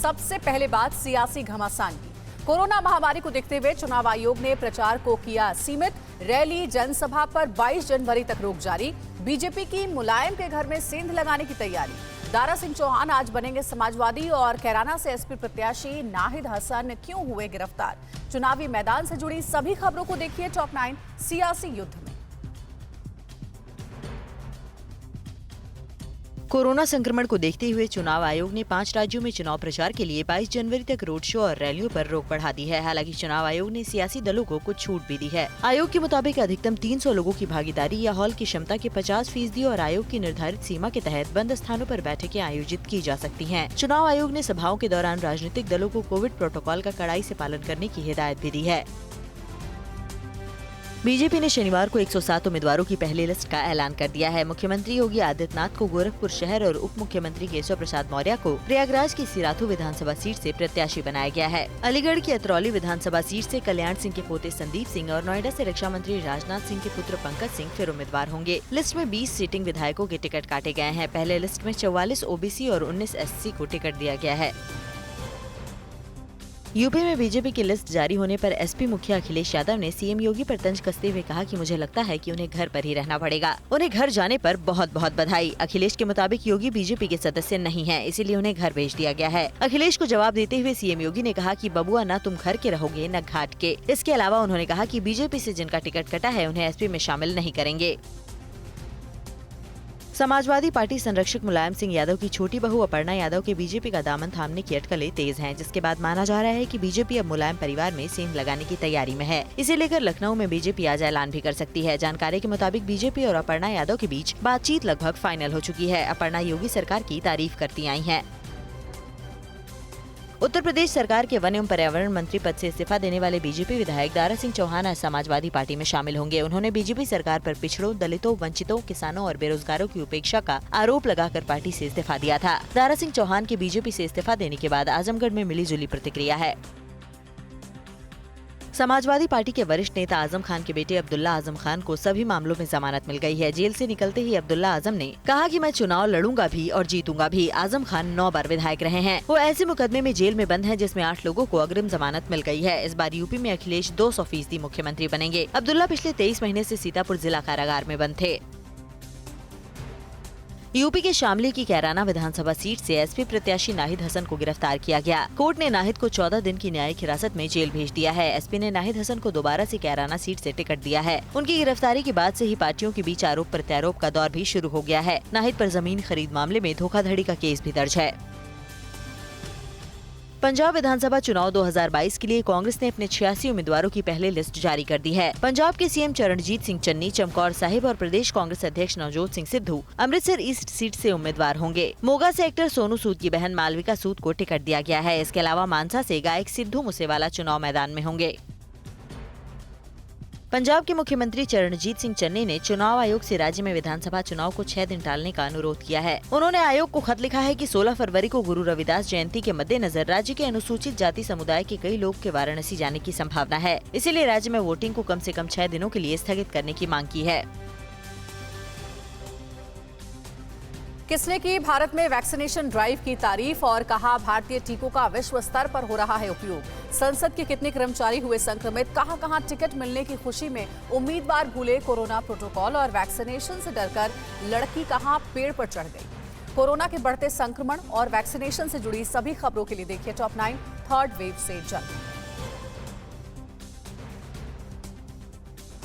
सबसे पहले बात सियासी घमासान की। कोरोना महामारी को देखते हुए चुनाव आयोग ने प्रचार को किया सीमित। रैली जनसभा पर 22 जनवरी तक रोक जारी। बीजेपी की मुलायम के घर में सेंध लगाने की तैयारी। दारा सिंह चौहान आज बनेंगे समाजवादी और कैराना से एसपी प्रत्याशी नाहिद हसन क्यों हुए गिरफ्तार। चुनावी मैदान से जुड़ी सभी खबरों को देखिए टॉप 9 सियासी युद्ध में। कोरोना संक्रमण को देखते हुए चुनाव आयोग ने 5 राज्यों में चुनाव प्रचार के लिए 22 जनवरी तक रोड शो और रैलियों पर रोक बढ़ा दी है। हालांकि चुनाव आयोग ने सियासी दलों को कुछ छूट भी दी है। आयोग के मुताबिक अधिकतम 300 लोगों की भागीदारी या हॉल की क्षमता के 50% और आयोग की निर्धारित सीमा के तहत बंद स्थानों पर बैठकें आयोजित की जा सकती हैं। चुनाव आयोग ने सभाओं के दौरान राजनीतिक दलों को कोविड प्रोटोकॉल का कड़ाई से पालन करने की हिदायत भी दी है। बीजेपी ने शनिवार को 107 उम्मीदवारों की पहली लिस्ट का ऐलान कर दिया है। मुख्यमंत्री योगी आदित्यनाथ को गोरखपुर शहर और उप मुख्यमंत्री केशव प्रसाद मौर्य को प्रयागराज की सिराथू विधानसभा सीट से प्रत्याशी बनाया गया है। अलीगढ़ की अतरौली विधानसभा सीट से कल्याण सिंह के पोते संदीप सिंह और नोएडा से रक्षा मंत्री राजनाथ सिंह के पुत्र पंकज सिंह फिर उम्मीदवार होंगे। लिस्ट में 20 सिटिंग विधायकों के टिकट काटे गए हैं। पहले लिस्ट में 44 ओबीसी और 19 एससी को टिकट दिया गया है। यूपी में बीजेपी की लिस्ट जारी होने पर एसपी मुखिया अखिलेश यादव ने सीएम योगी पर तंज कसते हुए कहा कि मुझे लगता है कि उन्हें घर पर ही रहना पड़ेगा। उन्हें घर जाने पर बहुत बहुत बधाई। अखिलेश के मुताबिक योगी बीजेपी के सदस्य नहीं हैं, इसीलिए उन्हें घर भेज दिया गया है। अखिलेश को जवाब देते हुए सीएम योगी ने कहा कि बबुआ न तुम घर के रहोगे न घाट के। इसके अलावा उन्होंने कहा कि बीजेपी से जिनका टिकट कटा है उन्हें एसपी में शामिल नहीं करेंगे। समाजवादी पार्टी संरक्षक मुलायम सिंह यादव की छोटी बहू अपर्णा यादव के बीजेपी का दामन थामने की अटकलें तेज हैं, जिसके बाद माना जा रहा है कि बीजेपी अब मुलायम परिवार में सेंध लगाने की तैयारी में है। इसे लेकर लखनऊ में बीजेपी आज ऐलान भी कर सकती है। जानकारी के मुताबिक बीजेपी और अपर्णा यादव के बीच बातचीत लगभग फाइनल हो चुकी है। अपर्णा योगी सरकार की तारीफ करती आई हैं। उत्तर प्रदेश सरकार के वन एवं पर्यावरण मंत्री पद से इस्तीफा देने वाले बीजेपी विधायक दारा सिंह चौहान आज समाजवादी पार्टी में शामिल होंगे। उन्होंने बीजेपी सरकार पर पिछड़ों, दलितों, वंचितों, किसानों और बेरोजगारों की उपेक्षा का आरोप लगाकर पार्टी से इस्तीफा दिया था। दारा सिंह चौहान के बीजेपी से इस्तीफा देने के बाद आजमगढ़ में मिलीजुली प्रतिक्रिया है। समाजवादी पार्टी के वरिष्ठ नेता आजम खान के बेटे अब्दुल्ला आजम खान को सभी मामलों में जमानत मिल गई है। जेल से निकलते ही अब्दुल्ला आजम ने कहा कि मैं चुनाव लड़ूंगा भी और जीतूंगा भी। आजम खान 9 बार विधायक रहे हैं। वो ऐसे मुकदमे में जेल में बंद हैं जिसमें 8 लोगों को अग्रिम जमानत मिल गई है। इस बार यूपी में अखिलेश 200% मुख्यमंत्री बनेंगे। अब्दुल्ला पिछले 23 महीने से सीतापुर जिला कारागार में बंद थे। यूपी के शामली की कैराना विधानसभा सीट से एसपी प्रत्याशी नाहिद हसन को गिरफ्तार किया गया। कोर्ट ने नाहिद को 14 दिन की न्यायिक हिरासत में जेल भेज दिया है। एसपी ने नाहिद हसन को दोबारा से कैराना सीट से टिकट दिया है। उनकी गिरफ्तारी के बाद से ही पार्टियों के बीच आरोप प्रत्यारोप का दौर भी शुरू हो गया है। नाहिद पर जमीन खरीद मामले में धोखाधड़ी का केस भी दर्ज है। पंजाब विधानसभा चुनाव 2022 के लिए कांग्रेस ने अपने 86 उम्मीदवारों की पहली लिस्ट जारी कर दी है। पंजाब के सीएम चरणजीत सिंह चन्नी, चमकौर साहिब और प्रदेश कांग्रेस अध्यक्ष नवजोत सिंह सिद्धू अमृतसर ईस्ट सीट से उम्मीदवार होंगे। मोगा से एक्टर सोनू सूद की बहन मालविका सूद को टिकट दिया गया है। इसके अलावा मानसा से गायक सिद्धू मूसेवाला चुनाव मैदान में होंगे। पंजाब के मुख्यमंत्री चरणजीत सिंह चन्नी ने चुनाव आयोग से राज्य में विधानसभा चुनाव को 6 दिन टालने का अनुरोध किया है। उन्होंने आयोग को खत लिखा है कि 16 फरवरी को गुरु रविदास जयंती के मद्देनजर राज्य के अनुसूचित जाति समुदाय के कई लोग के वाराणसी जाने की संभावना है। इसीलिए राज्य में वोटिंग को कम से कम 6 दिनों के लिए स्थगित करने की मांग की है। किसने की भारत में वैक्सीनेशन ड्राइव की तारीफ और कहा भारतीय टीकों का विश्व स्तर पर हो रहा है उपयोग। संसद के कितने कर्मचारी हुए संक्रमित, कहां-कहां टिकट मिलने की खुशी में उम्मीदवार भूले कोरोना प्रोटोकॉल और वैक्सीनेशन से डरकर लड़की कहां पेड़ पर चढ़ गई। कोरोना के बढ़ते संक्रमण और वैक्सीनेशन से जुड़ी सभी खबरों के लिए देखिए टॉप 9 थर्ड वेव से जल्द।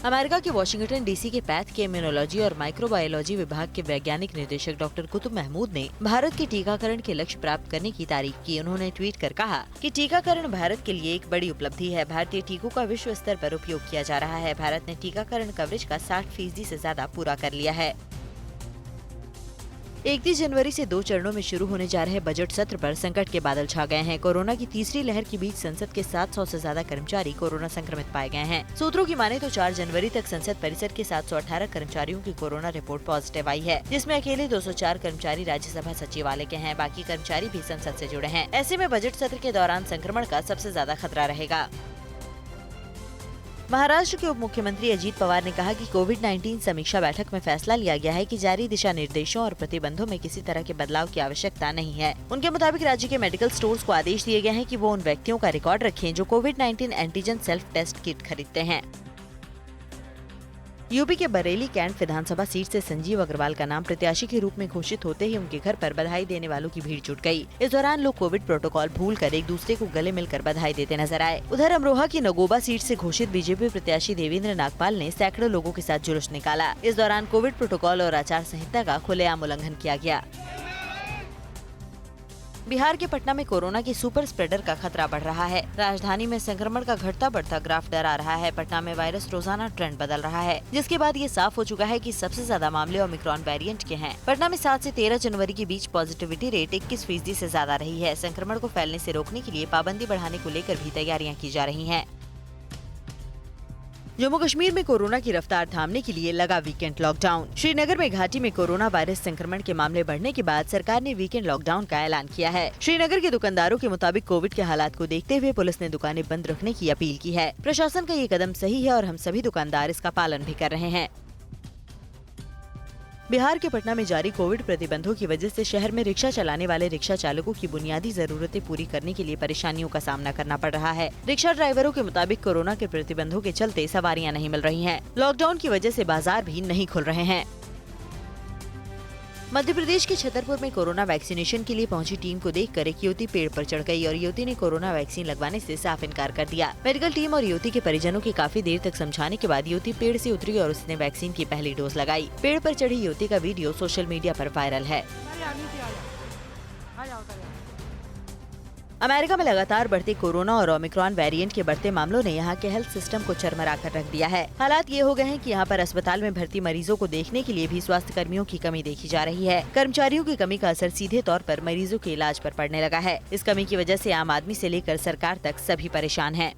अमेरिका के वाशिंगटन डीसी के पैथ के इम्यूनोलॉजी और माइक्रोबायोलॉजी विभाग के वैज्ञानिक निदेशक डॉक्टर कुतुब महमूद ने भारत के टीकाकरण के लक्ष्य प्राप्त करने की तारीफ की। उन्होंने ट्वीट कर कहा कि टीकाकरण भारत के लिए एक बड़ी उपलब्धि है। भारतीय टीकों का विश्व स्तर पर उपयोग किया जा रहा है। भारत ने टीकाकरण कवरेज का 60% से ज्यादा पूरा कर लिया है। 31 जनवरी से 2 चरणों में शुरू होने जा रहे बजट सत्र पर संकट के बादल छा गए हैं। कोरोना की तीसरी लहर के बीच संसद के 700 से ज्यादा कर्मचारी कोरोना संक्रमित पाए गए हैं। सूत्रों की माने तो 4 जनवरी तक संसद परिसर के 718 कर्मचारियों की कोरोना रिपोर्ट पॉजिटिव आई है, जिसमें अकेले 204 कर्मचारी राज्यसभा सचिवालय के हैं। बाकी कर्मचारी भी संसद से जुड़े हैं। ऐसे में बजट सत्र के दौरान संक्रमण का सबसे ज्यादा खतरा रहेगा। महाराष्ट्र के उप मुख्यमंत्री अजीत पवार ने कहा कि कोविड-19 समीक्षा बैठक में फैसला लिया गया है कि जारी दिशा निर्देशों और प्रतिबंधों में किसी तरह के बदलाव की आवश्यकता नहीं है। उनके मुताबिक राज्य के मेडिकल स्टोर्स को आदेश दिए गए हैं कि वो उन व्यक्तियों का रिकॉर्ड रखें जो कोविड-19 एंटीजन सेल्फ टेस्ट किट खरीदते हैं। यूपी के बरेली कैंट विधानसभा सीट से संजीव अग्रवाल का नाम प्रत्याशी के रूप में घोषित होते ही उनके घर पर बधाई देने वालों की भीड़ जुट गई। इस दौरान लोग कोविड प्रोटोकॉल भूलकर एक दूसरे को गले मिलकर बधाई देते नजर आए। उधर अमरोहा की नगोबा सीट से घोषित बीजेपी प्रत्याशी देवेंद्र नागपाल ने सैकड़ों लोगों के साथ जुलूस निकाला। इस दौरान कोविड प्रोटोकॉल और आचार संहिता का खुलेआम उल्लंघन किया गया। बिहार के पटना में कोरोना की सुपर स्प्रेडर का खतरा बढ़ रहा है। राजधानी में संक्रमण का घटता बढ़ता ग्राफ डरा रहा है। पटना में वायरस रोजाना ट्रेंड बदल रहा है, जिसके बाद ये साफ हो चुका है कि सबसे ज्यादा मामले ओमिक्रॉन वेरिएंट के हैं। पटना में 7 से 13 जनवरी के बीच पॉजिटिविटी रेट 21% से ज्यादा रही है। संक्रमण को फैलने से रोकने के लिए पाबंदी बढ़ाने को लेकर भी तैयारियां की जा रही हैं। जम्मू कश्मीर में कोरोना की रफ्तार थामने के लिए लगा वीकेंड लॉकडाउन। श्रीनगर में घाटी में कोरोना वायरस संक्रमण के मामले बढ़ने के बाद सरकार ने वीकेंड लॉकडाउन का ऐलान किया है। श्रीनगर के दुकानदारों के मुताबिक कोविड के हालात को देखते हुए पुलिस ने दुकानें बंद रखने की अपील की है। प्रशासन का ये कदम सही है और हम सभी दुकानदार इसका पालन भी कर रहे हैं। बिहार के पटना में जारी कोविड प्रतिबंधों की वजह से शहर में रिक्शा चलाने वाले रिक्शा चालकों की बुनियादी जरूरतें पूरी करने के लिए परेशानियों का सामना करना पड़ रहा है। रिक्शा ड्राइवरों के मुताबिक कोरोना के प्रतिबंधों के चलते सवारियां नहीं मिल रही हैं। लॉकडाउन की वजह से बाजार भी नहीं खुल रहे हैं। मध्य प्रदेश के छतरपुर में कोरोना वैक्सीनेशन के लिए पहुंची टीम को देखकर एक युवती पेड़ पर चढ़ गई और युवती ने कोरोना वैक्सीन लगवाने से साफ इनकार कर दिया। मेडिकल टीम और युवती के परिजनों की काफी देर तक समझाने के बाद युवती पेड़ से उतरी और उसने वैक्सीन की पहली डोज लगाई। पेड़ पर चढ़ी युवती का वीडियो सोशल मीडिया पर वायरल है। अमेरिका में लगातार बढ़ते कोरोना और ओमिक्रॉन वेरिएंट के बढ़ते मामलों ने यहाँ के हेल्थ सिस्टम को चरमरा कर रख दिया है। हालात ये हो गए हैं कि यहाँ पर अस्पताल में भर्ती मरीजों को देखने के लिए भी स्वास्थ्य कर्मियों की कमी देखी जा रही है। कर्मचारियों की कमी का असर सीधे तौर पर मरीजों के इलाज पर पड़ने लगा है। इस कमी की वजह से आम आदमी से लेकर सरकार तक सभी परेशान हैं।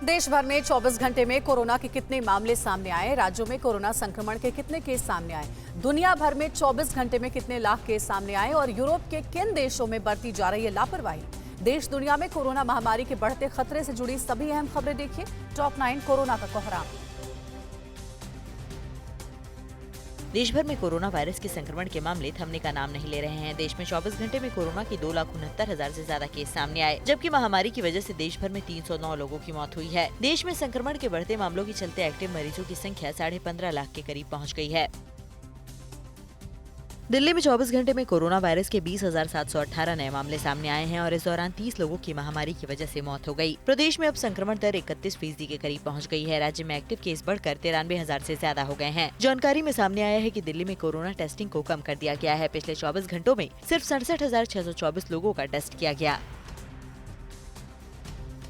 देश भर में 24 घंटे में कोरोना के कितने मामले सामने आए, राज्यों में कोरोना संक्रमण के कितने केस सामने आए, दुनिया भर में 24 घंटे में कितने लाख केस सामने आए और यूरोप के किन देशों में बढ़ती जा रही है लापरवाही। देश दुनिया में कोरोना महामारी के बढ़ते खतरे से जुड़ी सभी अहम खबरें देखिए। टॉप 9 कोरोना का कोहराम। देश भर में कोरोना वायरस के संक्रमण के मामले थमने का नाम नहीं ले रहे हैं। देश में 24 घंटे में कोरोना के 2,69,000 से ज्यादा केस सामने आए, जबकि महामारी की वजह से देश भर में 309 लोगों की मौत हुई है। देश में संक्रमण के बढ़ते मामलों के चलते एक्टिव मरीजों की संख्या 15.5 लाख के करीब पहुँच गयी है। दिल्ली में 24 घंटे में कोरोना वायरस के 20,718 नए मामले सामने आए हैं और इस दौरान 30 लोगों की महामारी की वजह से मौत हो गई। प्रदेश में अब संक्रमण दर 31% के करीब पहुंच गई है। राज्य में एक्टिव केस बढ़कर 93,000 से ज्यादा हो गए हैं। जानकारी में सामने आया है कि दिल्ली में कोरोना टेस्टिंग को कम कर दिया गया है। पिछले 24 घंटों में सिर्फ 67,624 लोगों का टेस्ट किया गया।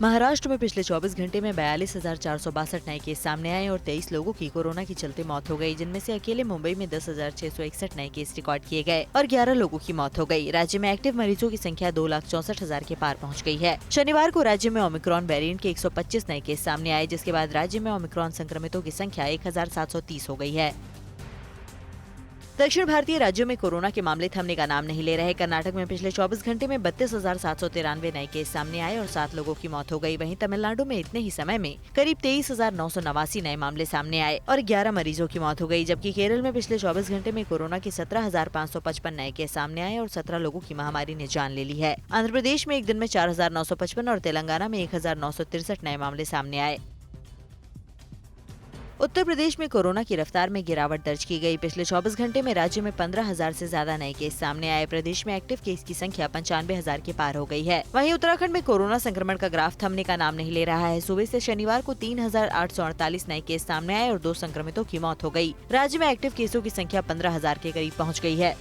महाराष्ट्र में पिछले 24 घंटे में 42,462 नए केस सामने आए और 23 लोगों की कोरोना के चलते मौत हो गई, जिनमें से अकेले मुंबई में 10,661 नए केस रिकॉर्ड किए गए और 11 लोगों की मौत हो गई। राज्य में एक्टिव मरीजों की संख्या 2,64,000 के पार पहुंच गई है। शनिवार को राज्य में ओमिक्रॉन वेरिएंट के 125 नए केस सामने आए, जिसके बाद राज्य में ओमिक्रॉन संक्रमितों की संख्या 1,730 हो गई है। दक्षिण भारतीय राज्यों में कोरोना के मामले थमने का नाम नहीं ले रहे। कर्नाटक में पिछले 24 घंटे में 32,793 नए केस सामने आए और 7 लोगों की मौत हो गई। वहीं तमिलनाडु में इतने ही समय में करीब 23,989 नए मामले सामने आए और 11 मरीजों की मौत हो गई, जबकि केरल में पिछले 24 घंटे में कोरोना के 17,555 नए केस सामने आए और 17 लोगों की महामारी ने जान ले ली है। आंध्र प्रदेश में एक दिन में 4,955 और तेलंगाना में 1,963 नए मामले सामने आए। उत्तर प्रदेश में कोरोना की रफ्तार में गिरावट दर्ज की गई। पिछले 24 घंटे में राज्य में 15,000 से ज्यादा नए केस सामने आए। प्रदेश में एक्टिव केस की संख्या 95,000 के पार हो गई है। वहीं उत्तराखंड में कोरोना संक्रमण का ग्राफ थमने का नाम नहीं ले रहा है। सुबह से शनिवार को 3,848 नए केस सामने आए और 2 संक्रमितों की मौत हो गई। राज्य में एक्टिव केसों की संख्या 15,000 के करीब पहुँच गई है।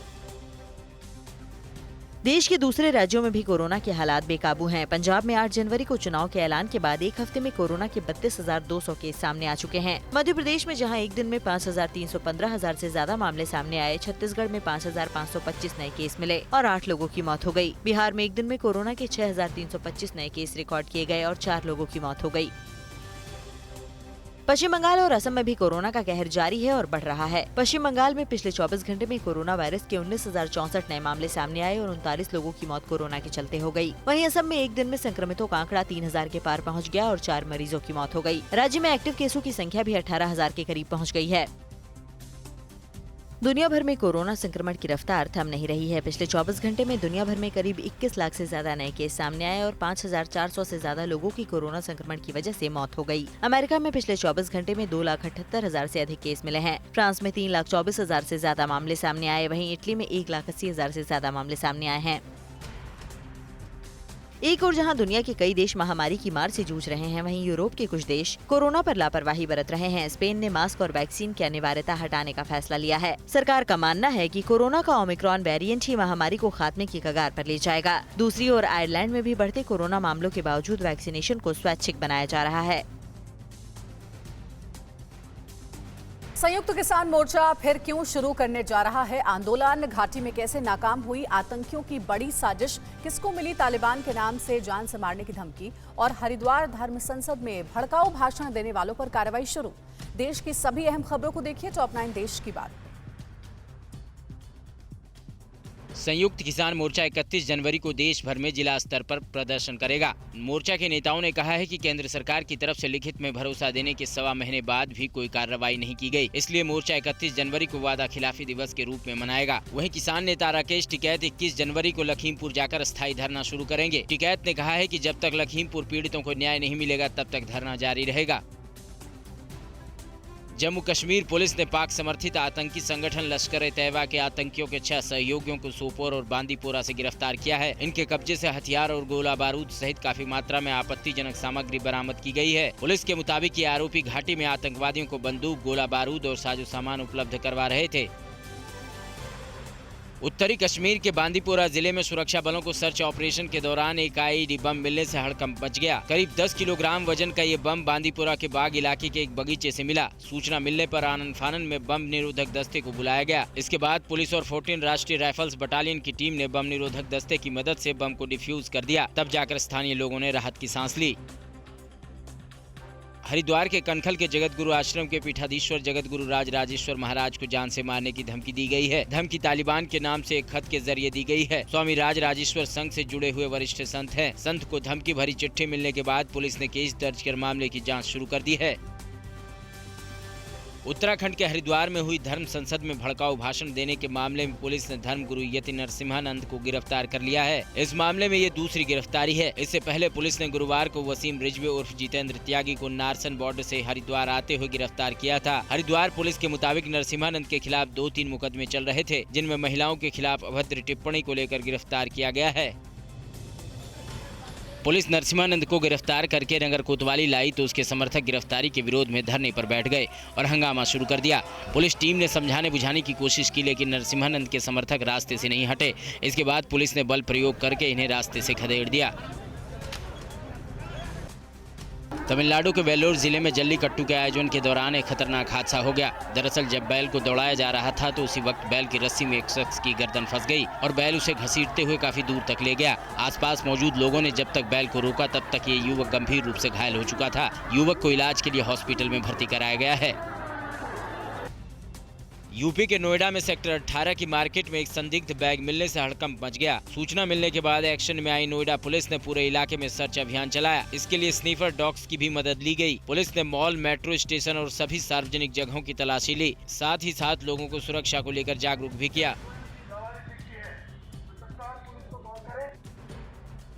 देश के दूसरे राज्यों में भी कोरोना के हालात बेकाबू हैं। पंजाब में 8 जनवरी को चुनाव के ऐलान के बाद एक हफ्ते में कोरोना के 32,200 केस सामने आ चुके हैं। मध्य प्रदेश में जहां एक दिन में 5,315 से ज्यादा मामले सामने आए, छत्तीसगढ़ में 5,525 नए केस मिले और 8 लोगों की मौत हो गई। बिहार में एक दिन में कोरोना के 6,325 नए केस रिकॉर्ड किए गए और 4 लोगों की मौत हो गई। पश्चिम बंगाल और असम में भी कोरोना का कहर जारी है और बढ़ रहा है। पश्चिम बंगाल में पिछले 24 घंटे में कोरोना वायरस के 19,064 नए मामले सामने आए और 39 लोगों की मौत कोरोना के चलते हो गई। वहीं असम में एक दिन में संक्रमितों का आंकड़ा 3,000 के पार पहुंच गया और 4 मरीजों की मौत हो गई। राज्य में एक्टिव केसों की संख्या भी 18,000 के करीब पहुँच गयी है। दुनिया भर में कोरोना संक्रमण की रफ्तार थम नहीं रही है। पिछले 24 घंटे में दुनिया भर में करीब 21 लाख से ज्यादा नए केस सामने आए और 5,400 से ज्यादा लोगों की कोरोना संक्रमण की वजह से मौत हो गई। अमेरिका में पिछले 24 घंटे में 2,78,000 से अधिक केस मिले हैं। फ्रांस में 3,24,000 से ज्यादा मामले सामने आए। वहीं इटली में 1,80,000 से ज्यादा मामले सामने आए हैं। एक और जहां दुनिया के कई देश महामारी की मार से जूझ रहे हैं, वहीं यूरोप के कुछ देश कोरोना पर लापरवाही बरत रहे हैं। स्पेन ने मास्क और वैक्सीन की अनिवार्यता हटाने का फैसला लिया है। सरकार का मानना है कि कोरोना का ओमिक्रॉन वेरिएंट ही महामारी को खात्मे की कगार पर ले जाएगा। दूसरी ओर आयरलैंड में भी बढ़ते कोरोना मामलों के बावजूद वैक्सीनेशन को स्वैच्छिक बनाया जा रहा है। संयुक्त किसान मोर्चा फिर क्यों शुरू करने जा रहा है आंदोलन? घाटी में कैसे नाकाम हुई आतंकियों की बड़ी साजिश? किसको मिली तालिबान के नाम से जान से मारने की धमकी? और हरिद्वार धर्म संसद में भड़काऊ भाषण देने वालों पर कार्रवाई शुरू। देश की सभी अहम खबरों को देखिए टॉप 9 देश की बात। संयुक्त किसान मोर्चा 31 जनवरी को देश भर में जिला स्तर पर प्रदर्शन करेगा। मोर्चा के नेताओं ने कहा है कि केंद्र सरकार की तरफ से लिखित में भरोसा देने के 1.25 महीने बाद भी कोई कार्रवाई नहीं की गई। इसलिए मोर्चा 31 जनवरी को वादा खिलाफी दिवस के रूप में मनाएगा। वहीं किसान नेता राकेश टिकैत 21 जनवरी को लखीमपुर जाकर स्थायी धरना शुरू करेंगे। टिकैत ने कहा है कि जब तक लखीमपुर पीड़ितों को न्याय नहीं मिलेगा तब तक धरना जारी रहेगा। जम्मू कश्मीर पुलिस ने पाक समर्थित आतंकी संगठन लश्कर-ए-तैयबा के आतंकियों के 6 सहयोगियों को सोपोर और बांदीपोरा से गिरफ्तार किया है। इनके कब्जे से हथियार और गोला बारूद सहित काफी मात्रा में आपत्तिजनक सामग्री बरामद की गई है। पुलिस के मुताबिक ये आरोपी घाटी में आतंकवादियों को बंदूक, गोला बारूद और साजो सामान उपलब्ध करवा रहे थे। उत्तरी कश्मीर के बांदीपोरा जिले में सुरक्षा बलों को सर्च ऑपरेशन के दौरान एक आईईडी बम मिलने से हड़कंप मच गया। करीब 10 किलोग्राम वजन का ये बम बांदीपोरा के बाग इलाके के एक बगीचे से मिला। सूचना मिलने पर आनन फानन में बम निरोधक दस्ते को बुलाया गया। इसके बाद पुलिस और 14 राष्ट्रीय राइफल्स बटालियन की टीम ने बम निरोधक दस्ते की मदद से बम को डिफ्यूज कर दिया। तब जाकर स्थानीय लोगों ने राहत की सांस ली। हरिद्वार के कनखल के जगत गुरु आश्रम के पीठाधीश्वर जगत गुरु राज राजेश्वर महाराज को जान से मारने की धमकी दी गई है। धमकी तालिबान के नाम से एक खत के जरिए दी गई है। स्वामी राज राजेश्वर संघ से जुड़े हुए वरिष्ठ संत हैं। संत को धमकी भरी चिट्ठी मिलने के बाद पुलिस ने केस दर्ज कर मामले की जांच शुरू कर दी है। उत्तराखंड के हरिद्वार में हुई धर्म संसद में भड़काऊ भाषण देने के मामले में पुलिस ने धर्म गुरु यति नरसिम्हानंद को गिरफ्तार कर लिया है। इस मामले में ये दूसरी गिरफ्तारी है। इससे पहले पुलिस ने गुरुवार को वसीम रिजवी उर्फ जितेंद्र त्यागी को नारसन बॉर्डर से हरिद्वार आते हुए गिरफ्तार किया था। हरिद्वार पुलिस के मुताबिक नरसिम्हानंद के खिलाफ 2-3 मुकदमे चल रहे थे, जिनमें महिलाओं के खिलाफ अभद्र टिप्पणी को लेकर गिरफ्तार किया गया है। पुलिस नरसिम्हानंद को गिरफ्तार करके नगर कोतवाली लाई तो उसके समर्थक गिरफ्तारी के विरोध में धरने पर बैठ गए और हंगामा शुरू कर दिया। पुलिस टीम ने समझाने बुझाने की कोशिश की, लेकिन नरसिम्हानंद के समर्थक रास्ते से नहीं हटे। इसके बाद पुलिस ने बल प्रयोग करके इन्हें रास्ते से खदेड़ दिया। तमिलनाडु के वेल्लोर जिले में जल्लीकट्टू के आयोजन के दौरान एक खतरनाक हादसा हो गया। दरअसल जब बैल को दौड़ाया जा रहा था तो उसी वक्त बैल की रस्सी में एक शख्स की गर्दन फंस गई और बैल उसे घसीटते हुए काफी दूर तक ले गया। आसपास मौजूद लोगों ने जब तक बैल को रोका तब तक ये युवक गंभीर रूप से घायल हो चुका था। युवक को इलाज के लिए हॉस्पिटल में भर्ती कराया गया है। यूपी के नोएडा में सेक्टर 18 की मार्केट में एक संदिग्ध बैग मिलने से हड़कंप मच गया। सूचना मिलने के बाद एक्शन में आई नोएडा पुलिस ने पूरे इलाके में सर्च अभियान चलाया। इसके लिए स्नीफर डॉग्स की भी मदद ली गई। पुलिस ने मॉल, मेट्रो स्टेशन और सभी सार्वजनिक जगहों की तलाशी ली। साथ ही साथ लोगों को सुरक्षा को लेकर जागरूक भी किया।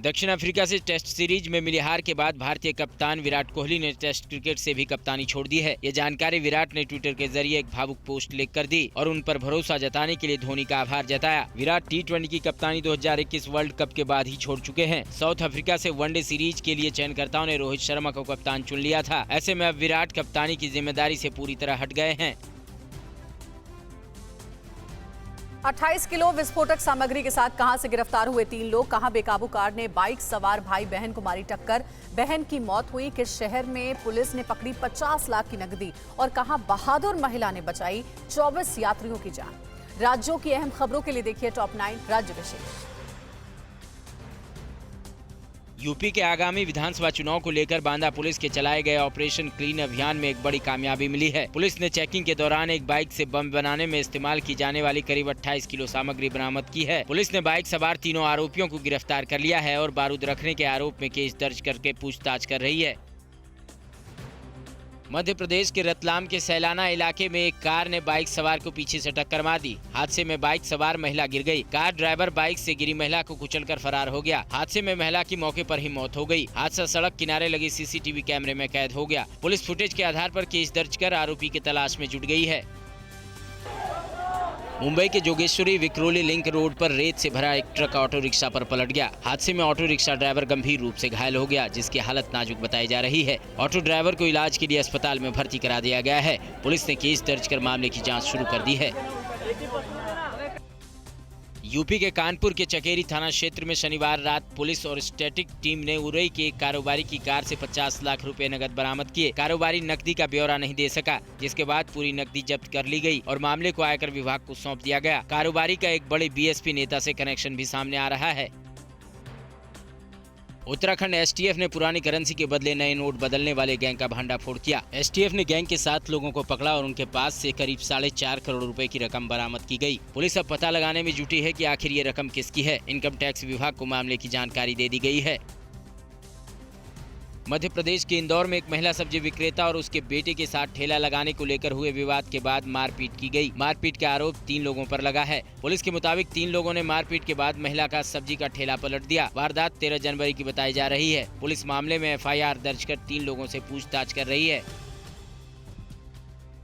दक्षिण अफ्रीका से टेस्ट सीरीज में मिली हार के बाद भारतीय कप्तान विराट कोहली ने टेस्ट क्रिकेट से भी कप्तानी छोड़ दी है। ये जानकारी विराट ने ट्विटर के जरिए एक भावुक पोस्ट लिख कर दी और उन पर भरोसा जताने के लिए धोनी का आभार जताया। विराट T20 की कप्तानी 2021 वर्ल्ड कप के बाद ही छोड़ चुके हैं। साउथ अफ्रीका से वनडे सीरीज के लिए चयनकर्ताओं ने रोहित शर्मा को कप्तान चुन लिया था। ऐसे में अब विराट कप्तानी की जिम्मेदारी से पूरी तरह हट गए हैं। 28 किलो विस्फोटक सामग्री के साथ कहां से गिरफ्तार हुए 3 लोग? कहां बेकाबू कार ने बाइक सवार भाई बहन को मारी टक्कर? बहन की मौत हुई। किस शहर में पुलिस ने पकड़ी 50 लाख की नकदी? और कहां बहादुर महिला ने बचाई 24 यात्रियों की जान? राज्यों की अहम खबरों के लिए देखिए टॉप 9 राज्य विशेष। यूपी के आगामी विधानसभा चुनाव को लेकर बांदा पुलिस के चलाए गए ऑपरेशन क्लीन अभियान में एक बड़ी कामयाबी मिली है। पुलिस ने चेकिंग के दौरान एक बाइक से बम बनाने में इस्तेमाल की जाने वाली करीब 28 किलो सामग्री बरामद की है। पुलिस ने बाइक सवार तीनों आरोपियों को गिरफ्तार कर लिया है और बारूद रखने के आरोप में केस दर्ज करके पूछताछ कर रही है। मध्य प्रदेश के रतलाम के सैलाना इलाके में एक कार ने बाइक सवार को पीछे से टक्कर मार दी। हादसे में बाइक सवार महिला गिर गई। कार ड्राइवर बाइक से गिरी महिला को कुचलकर फरार हो गया। हादसे में महिला की मौके पर ही मौत हो गई। हादसा सड़क किनारे लगे सीसीटीवी कैमरे में कैद हो गया। पुलिस फुटेज के आधार पर केस दर्ज कर आरोपी की तलाश में जुट गई है। मुंबई के जोगेश्वरी विक्रोली लिंक रोड पर रेत से भरा एक ट्रक ऑटो रिक्शा पर पलट गया। हादसे में ऑटो रिक्शा ड्राइवर गंभीर रूप से घायल हो गया, जिसकी हालत नाजुक बताई जा रही है। ऑटो ड्राइवर को इलाज के लिए अस्पताल में भर्ती करा दिया गया है। पुलिस ने केस दर्ज कर मामले की जांच शुरू कर दी है। यूपी के कानपुर के चकेरी थाना क्षेत्र में शनिवार रात पुलिस और स्टैटिक टीम ने उरई के एक कारोबारी की कार से 50 लाख रुपए नकद बरामद किए। कारोबारी नकदी का ब्यौरा नहीं दे सका, जिसके बाद पूरी नकदी जब्त कर ली गई और मामले को आयकर विभाग को सौंप दिया गया। कारोबारी का एक बड़े बीएसपी नेता से कनेक्शन भी सामने आ रहा है। उत्तराखंड एसटीएफ ने पुरानी करेंसी के बदले नए नोट बदलने वाले गैंग का भंडाफोड़ किया। एसटीएफ ने गैंग के 7 लोगों को पकड़ा और उनके पास से करीब 4.5 करोड़ रुपए की रकम बरामद की गई। पुलिस अब पता लगाने में जुटी है कि आखिर ये रकम किसकी है। इनकम टैक्स विभाग को मामले की जानकारी दे दी गई है। मध्य प्रदेश के इंदौर में एक महिला सब्जी विक्रेता और उसके बेटे के साथ ठेला लगाने को लेकर हुए विवाद के बाद मारपीट की गई। मारपीट का आरोप 3 लोगों पर लगा है। पुलिस के मुताबिक 3 लोगों ने मारपीट के बाद महिला का सब्जी का ठेला पलट दिया। वारदात 13 जनवरी की बताई जा रही है। पुलिस मामले में एफआईआर दर्ज कर 3 लोगों से पूछताछ कर रही है।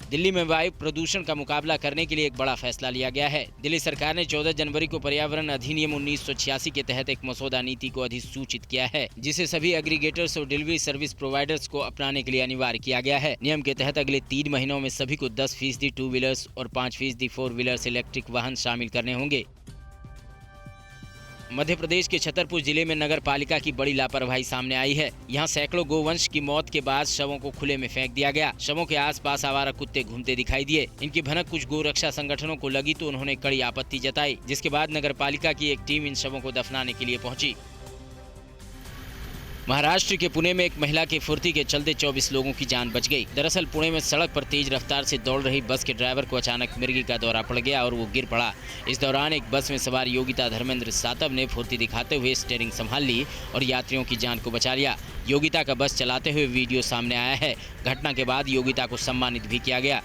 दिल्ली में वायु प्रदूषण का मुकाबला करने के लिए एक बड़ा फैसला लिया गया है। दिल्ली सरकार ने 14 जनवरी को पर्यावरण अधिनियम 1986 के तहत एक मसौदा नीति को अधिसूचित किया है, जिसे सभी एग्रीगेटर्स और डिलीवरी सर्विस प्रोवाइडर्स को अपनाने के लिए अनिवार्य किया गया है। नियम के तहत अगले 3 महीनों में सभी को 10% 2 व्हीलर्स और 5% 4 व्हीलर्स इलेक्ट्रिक वाहन शामिल करने होंगे। मध्य प्रदेश के छतरपुर जिले में नगर पालिका की बड़ी लापरवाही सामने आई है। यहाँ सैकड़ों गोवंश की मौत के बाद शवों को खुले में फेंक दिया गया। शवों के आसपास आवारा कुत्ते घूमते दिखाई दिए। इनकी भनक कुछ गोरक्षा संगठनों को लगी तो उन्होंने कड़ी आपत्ति जताई, जिसके बाद नगर पालिका की एक टीम इन शवों को दफनाने के लिए पहुंची। महाराष्ट्र के पुणे में एक महिला की फुर्ती के चलते 24 लोगों की जान बच गई। दरअसल पुणे में सड़क पर तेज रफ्तार से दौड़ रही बस के ड्राइवर को अचानक मिर्गी का दौरा पड़ गया और वो गिर पड़ा। इस दौरान एक बस में सवार योगिता धर्मेंद्र सातव ने फुर्ती दिखाते हुए स्टीयरिंग संभाल ली और यात्रियों की जान को बचा लिया। योगिता का बस चलाते हुए वीडियो सामने आया है। घटना के बाद योगिता को सम्मानित भी किया गया।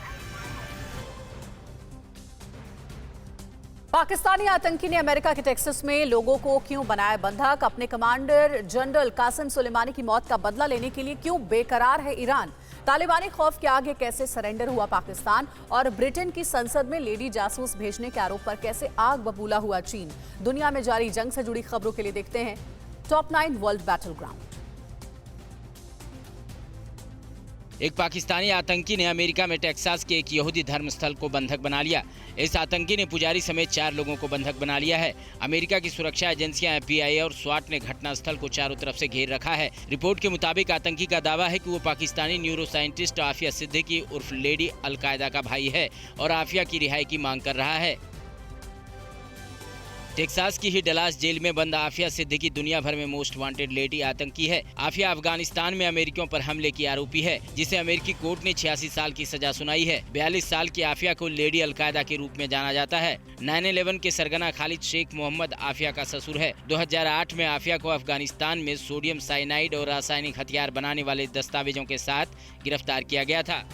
पाकिस्तानी आतंकी ने अमेरिका के टेक्सास में लोगों को क्यों बनाया बंधक? अपने कमांडर जनरल कासिम सुलेमानी की मौत का बदला लेने के लिए क्यों बेकरार है ईरान? तालिबानी खौफ के आगे कैसे सरेंडर हुआ पाकिस्तान? और ब्रिटेन की संसद में लेडी जासूस भेजने के आरोप पर कैसे आग बबूला हुआ चीन? दुनिया में जारी जंग से जुड़ी खबरों के लिए देखते हैं टॉप 9 वर्ल्ड बैटल ग्राउंड। एक पाकिस्तानी आतंकी ने अमेरिका में टेक्सास के एक यहूदी धर्मस्थल को बंधक बना लिया। इस आतंकी ने पुजारी समेत 4 लोगों को बंधक बना लिया है। अमेरिका की सुरक्षा एजेंसियां FBI और स्वाट ने घटनास्थल को चारों तरफ से घेर रखा है। रिपोर्ट के मुताबिक आतंकी का दावा है कि वो पाकिस्तानी न्यूरो साइंटिस्ट आफिया सिद्दीकी उर्फ लेडी अलकायदा का भाई है और आफिया की रिहाई की मांग कर रहा है। टेक्सास की ही डलास जेल में बंद आफिया सिद्दीकी दुनिया भर में मोस्ट वांटेड लेडी आतंकी है। आफिया अफगानिस्तान में अमेरिकियों पर हमले की आरोपी है, जिसे अमेरिकी कोर्ट ने 86 साल की सजा सुनाई है। 42 साल की आफिया को लेडी अलकायदा के रूप में जाना जाता है। 9/11 के सरगना खालिद शेख मोहम्मद आफिया का ससुर है। 2008 में आफिया को अफगानिस्तान में सोडियम साइनाइड और रासायनिक हथियार बनाने वाले दस्तावेजों के साथ गिरफ्तार किया गया था।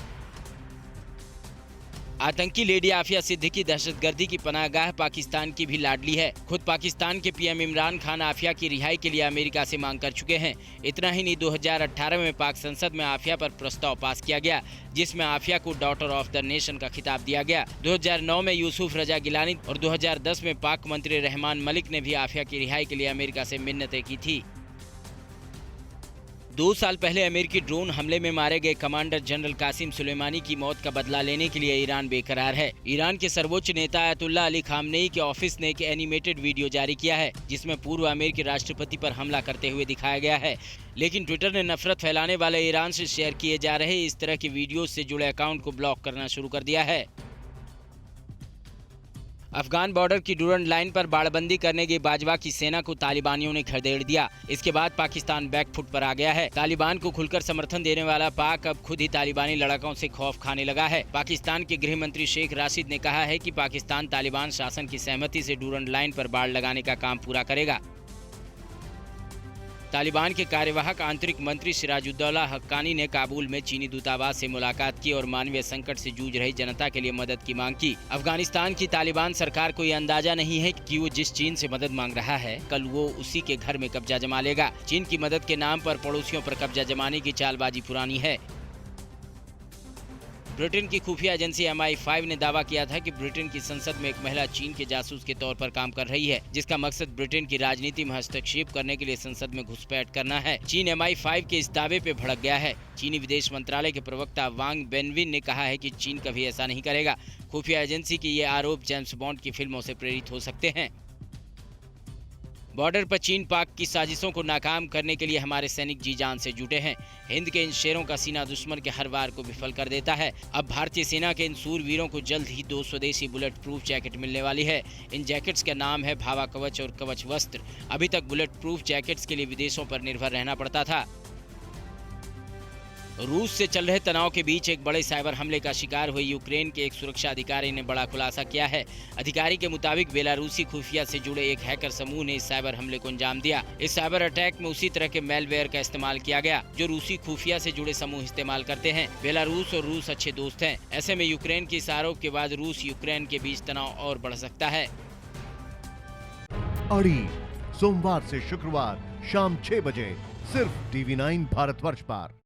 आतंकी लेडी आफिया सिद्दीकी दहशतगर्दी की पनाहगाह पाकिस्तान की भी लाडली है। खुद पाकिस्तान के PM इमरान खान आफिया की रिहाई के लिए अमेरिका से मांग कर चुके हैं। इतना ही नहीं, 2018 में पाक संसद में आफिया पर प्रस्ताव पास किया गया, जिसमें आफिया को डॉटर ऑफ द नेशन का खिताब दिया गया। 2009 में यूसुफ रजा गिलानी और 2010 में पाक मंत्री रहमान मलिक ने भी आफिया की रिहाई के लिए अमेरिका से मिन्नतें की थी। 2 साल पहले अमेरिकी ड्रोन हमले में मारे गए कमांडर जनरल कासिम सुलेमानी की मौत का बदला लेने के लिए ईरान बेकरार है। ईरान के सर्वोच्च नेता आयतुल्लाह अली खामनेई के ऑफिस ने एक एनिमेटेड वीडियो जारी किया है, जिसमें पूर्व अमेरिकी राष्ट्रपति पर हमला करते हुए दिखाया गया है। लेकिन ट्विटर ने नफरत फैलाने वाले ईरान से शेयर किए जा रहे इस तरह की वीडियो से जुड़े अकाउंट को ब्लॉक करना शुरू कर दिया है। अफगान बॉर्डर की डूरन लाइन पर बाड़बंदी करने गई बाजवा की सेना को तालिबानियों ने खदेड़ दिया। इसके बाद पाकिस्तान बैकफुट पर आ गया है। तालिबान को खुलकर समर्थन देने वाला पाक अब खुद ही तालिबानी लड़ाकों से खौफ खाने लगा है। पाकिस्तान के गृह मंत्री शेख राशिद ने कहा है कि पाकिस्तान तालिबान शासन की सहमति से डूरन लाइन पर बाड़ लगाने का काम पूरा करेगा। तालिबान के कार्यवाहक आंतरिक मंत्री सिराजुद्दौला हक्कानी ने काबुल में चीनी दूतावास से मुलाकात की और मानवीय संकट से जूझ रही जनता के लिए मदद की मांग की। अफगानिस्तान की तालिबान सरकार को ये अंदाजा नहीं है कि वो जिस चीन से मदद मांग रहा है कल वो उसी के घर में कब्जा जमा लेगा। चीन की मदद के नाम पर पड़ोसियों पर कब्जा जमाने की चालबाजी पुरानी है। ब्रिटेन की खुफिया एजेंसी MI5 ने दावा किया था कि ब्रिटेन की संसद में एक महिला चीन के जासूस के तौर पर काम कर रही है, जिसका मकसद ब्रिटेन की राजनीति में हस्तक्षेप करने के लिए संसद में घुसपैठ करना है। चीन MI5 के इस दावे पे भड़क गया है। चीनी विदेश मंत्रालय के प्रवक्ता वांग बेनविन ने कहा है कि चीन कभी ऐसा नहीं करेगा। खुफिया एजेंसी के ये आरोप जेम्स बॉन्ड की फिल्मों से प्रेरित हो सकते हैं। बॉर्डर पर चीन पाक की साजिशों को नाकाम करने के लिए हमारे सैनिक जी जान से जुटे हैं। हिंद के इन शेरों का सीना दुश्मन के हर वार को विफल कर देता है। अब भारतीय सेना के इन सूरवीरों को जल्द ही 2 स्वदेशी बुलेट प्रूफ जैकेट मिलने वाली है। इन जैकेट्स का नाम है भावा कवच और कवच वस्त्र। अभी तक बुलेट प्रूफ जैकेट्स के लिए विदेशों पर निर्भर रहना पड़ता था। रूस से चल रहे तनाव के बीच एक बड़े साइबर हमले का शिकार हुए यूक्रेन के एक सुरक्षा अधिकारी ने बड़ा खुलासा किया है। अधिकारी के मुताबिक बेलारूसी खुफिया से जुड़े एक हैकर समूह ने इस साइबर हमले को अंजाम दिया। इस साइबर अटैक में उसी तरह के मेलवेयर का इस्तेमाल किया गया जो रूसी खुफिया से जुड़े समूह इस्तेमाल करते हैं। बेलारूस और रूस अच्छे दोस्त हैं। ऐसे में यूक्रेन के इस आरोप के बाद रूस यूक्रेन के बीच तनाव और बढ़ सकता है। अड़ी सोमवार से शुक्रवार शाम 6 बजे सिर्फ TV9 भारतवर्ष पर।